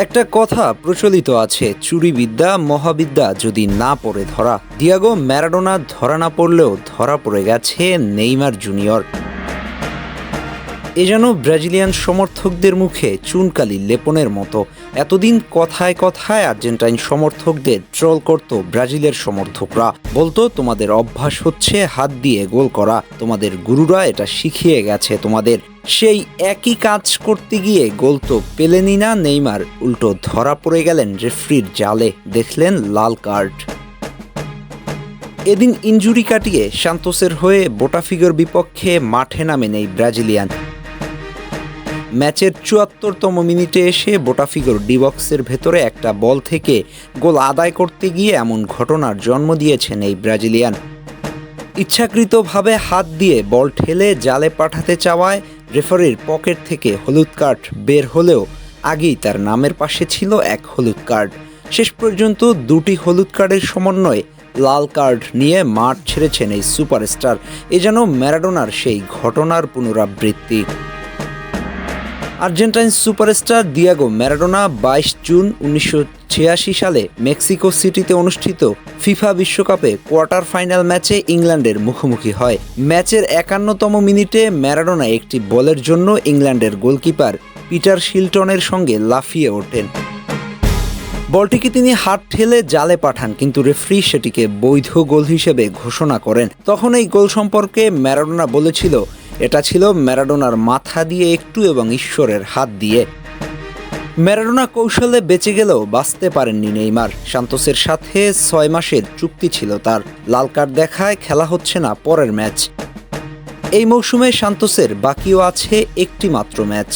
একটা কথা প্রচলিত আছে, চুরিবিদ্যা মহাবিদ্যা যদি না পড়ে ধরা। দিয়াগো ম্যারাডোনা ধরা না পড়লেও ধরা পড়ে গেছে নেইমার জুনিয়র। এ যেন ব্রাজিলিয়ান সমর্থকদের মুখে চুনকালি লেপনের মতো। এতদিন কথায় কথায় আর্জেন্টাইন সমর্থকদের ট্রল করত ব্রাজিলের সমর্থকরা, বলতো তোমাদের অভ্যাস হচ্ছে হাত দিয়ে গোল করা, তোমাদের গুরুরা এটা শিখিয়ে গেছে তোমাদের। সেই একই কাজ করতে গিয়ে গোল তো পেলেনই না নেইমার, উল্টো ধরা পড়ে গেলেন রেফরির জালে, দেখলেন লাল কার্ড। এদিন ইনজুরি কাটিয়ে সান্তোসের হয়ে বোটাফিগোর বিপক্ষে মাঠে নামেন এই ব্রাজিলিয়ান। ম্যাচের ৭৪তম মিনিটে এসে বোটাফিগোর ডিবক্সের ভেতরে একটা বল থেকে গোল আদায় করতে গিয়ে এমন ঘটনার জন্ম দিয়েছেন এই ব্রাজিলিয়ান। ইচ্ছাকৃতভাবে হাত দিয়ে বল ঠেলে জালে পাঠাতে চাওয়ায় রেফারির পকেট থেকে হলুদ কার্ড বের হলেও আগেই তার নামের পাশে ছিল এক হলুদ কার্ড। শেষ পর্যন্ত দুটি হলুদ কার্ডের সমন্বয়ে লাল কার্ড নিয়ে মাঠ ছেড়েছেন এই সুপারস্টার। এ যেন ম্যারাডোনার সেই ঘটনার পুনরাবৃত্তি। Argentine superstar Diego Maradona ২২ June ১৯৮৬ সালে মেক্সিকো সিটিতে অনুষ্ঠিত ফিফা বিশ্বকাপে কোয়ার্টার ফাইনাল ম্যাচে ইংল্যান্ডের মুখোমুখি হয়। ম্যাচের ৫১তম মিনিটে ম্যারাডোনা একটি বলের জন্য ইংল্যান্ডের গোলকিপার পিটার শিলটনের সঙ্গে লাফিয়ে ওঠেন। বলটিকে তিনি হাত ঠেলে জালে পাঠান, কিন্তু রেফারি সেটিকে বৈধ গোল হিসেবে ঘোষণা করেন। তখন এই গোল সম্পর্কে ম্যারাডোনা বলেছিল, এটা ছিল ম্যারাডোনার মাথা দিয়ে একটু এবং ঈশ্বরের হাত দিয়ে। ম্যারাডোনা কৌশলে বেঁচে গেলেও বাঁচতে পারেননি নেইমার। সান্তোসের সাথে ৬ মাসের চুক্তি ছিল তার। লাল কার্ড দেখায় খেলা হচ্ছে না পরের ম্যাচ। এই মৌসুমে সান্তোসের বাকিও আছে একটি মাত্র ম্যাচ।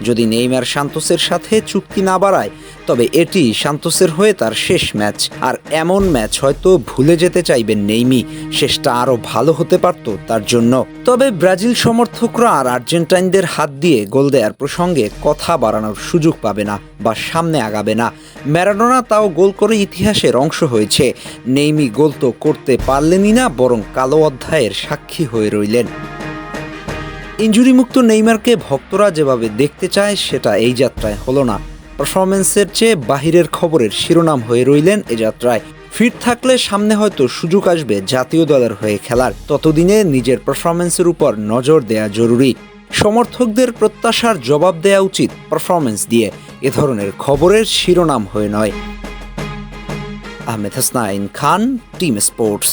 যদি নেইমার সান্তোসের সাথে চুক্তি না বাড়ায়, তবে এটি সান্তোসের হয়ে তার শেষ ম্যাচ। আর এমন ম্যাচ হয়তো ভুলে যেতে চাইবেন নেইমি, শেষটা আরও ভালো হতে পারত তার জন্য। তবে ব্রাজিল সমর্থকরা আর আর্জেন্টাইনদের হাত দিয়ে গোল দেওয়ার প্রসঙ্গে কথা বাড়ানোর সুযোগ পাবে না বা সামনে আগাবে না। ম্যারাডোনা তাও গোল করে ইতিহাসের অংশ হয়েছে। নেইমি গোল তো করতে পারলেনই না, বরং কালো অধ্যায়ের সাক্ষী হয়ে রইলেন। ইনজুরিমুক্ত নেইমারকে ভক্তরা যেভাবে দেখতে চায় সেটা এই যাত্রায় হলো না। পারফরমেন্সের চেয়ে বাহিরের খবরের শিরোনাম হয়ে রইলেন এ যাত্রায়। ফিট থাকলে সামনে হয়তো সুযোগ আসবে জাতীয় দলের হয়ে খেলার, ততদিনে নিজের পারফরমেন্সের উপর নজর দেয়া জরুরি। সমর্থকদের প্রত্যাশার জবাব দেয়া উচিত পারফরমেন্স দিয়ে, এ ধরনের খবরের শিরোনাম হয়ে নয়। আহমেদ হাসনাইন খান, টিম স্পোর্টস।